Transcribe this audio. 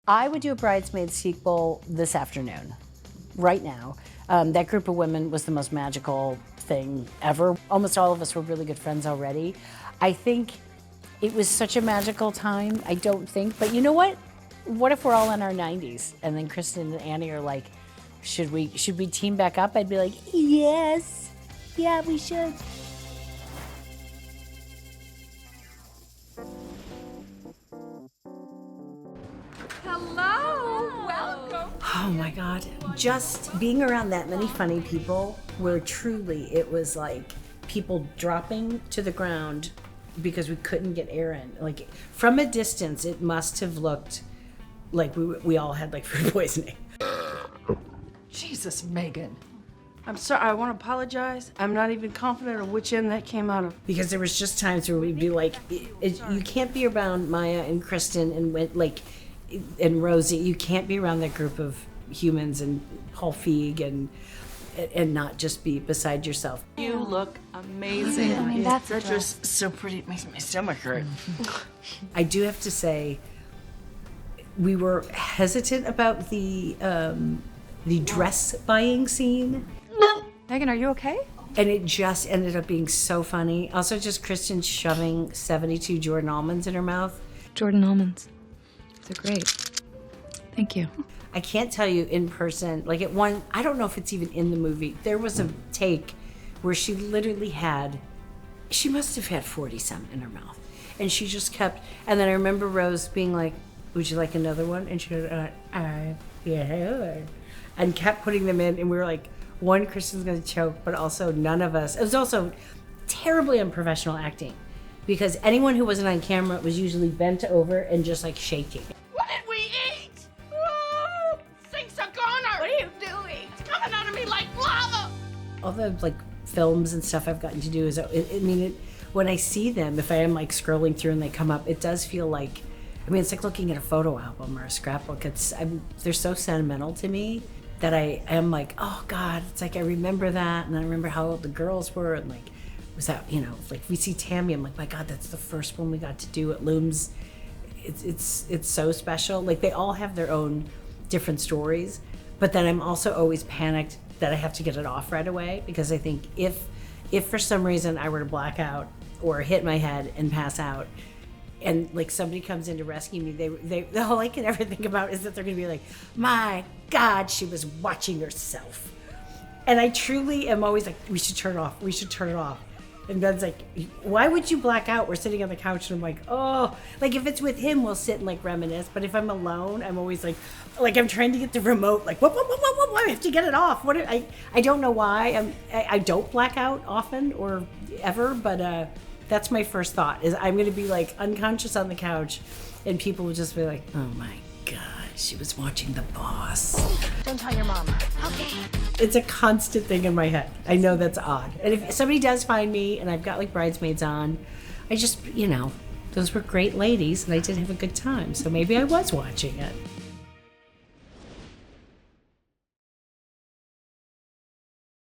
I would do a Bridesmaids sequel this afternoon, right now. That group of women was the most magical thing ever. Almost all of us were really good friends already. I think it was such a magical time, I don't think, but you know what? What if we're all in our 90s and then Kristen and Annie are like, should we team back up? I'd be like, yes, yeah, we should. Hello, welcome. Oh my God, just being around that many funny people where truly it was like people dropping to the ground because we couldn't get air in. Like from a distance, it must have looked like we all had like food poisoning. Jesus, Megan. I'm sorry, I want to apologize. I'm not even confident of which end that came out of. Because there was just times where we'd be like, you can't be around Maya and Kristen and Rosie. You can't be around that group of humans and Paul Feig and not just be beside yourself. You look amazing. I mean, that's That dress is so pretty. It makes my stomach hurt. I do have to say, we were hesitant about the dress buying scene. Megan, are you okay? And it just ended up being so funny. Also, just Kristen shoving 72 Jordan almonds in her mouth. Jordan almonds. They're great. Thank you. I can't tell you in person, like at one, I don't know if it's even in the movie, there was a take where she literally she must have had 40 some in her mouth. And she just kept, and then I remember Rose being like, would you like another one? And she goes, yeah. And kept putting them in, and we were like, one, Kristen's gonna choke, but also none of us. It was also terribly unprofessional acting because anyone who wasn't on camera was usually bent over and just like shaking. What did we eat? Oh, things are gone. What are you doing? It's coming out of me like lava. All the like films and stuff I've gotten to do is, when I see them, if I am like scrolling through and they come up, it does feel like, it's like looking at a photo album or a scrapbook. They're so sentimental to me that I am like, oh God, it's like I remember that, and I remember how old the girls were, and like, was that, like we see Tammy, I'm like, my God, that's the first one we got to do at Looms. It's so special. Like they all have their own different stories, but then I'm also always panicked that I have to get it off right away, because I think if for some reason I were to black out or hit my head and pass out, and like somebody comes in to rescue me, they all I can ever think about is that they're gonna be like, my God, she was watching herself. And I truly am always like, we should turn it off. And Ben's like, why would you black out? We're sitting on the couch, and I'm like, oh, like if it's with him, we'll sit and like reminisce. But if I'm alone, I'm always like I'm trying to get the remote, like, what, I have to get it off. I don't know why. I don't black out often or ever, but that's my first thought, is I'm going to be like unconscious on the couch, and people will just be like, oh my God, she was watching The Boss. Don't tell your mom. Okay. It's a constant thing in my head. I know that's odd. And if somebody does find me and I've got like Bridesmaids on, I just, those were great ladies and I did have a good time. So maybe I was watching it.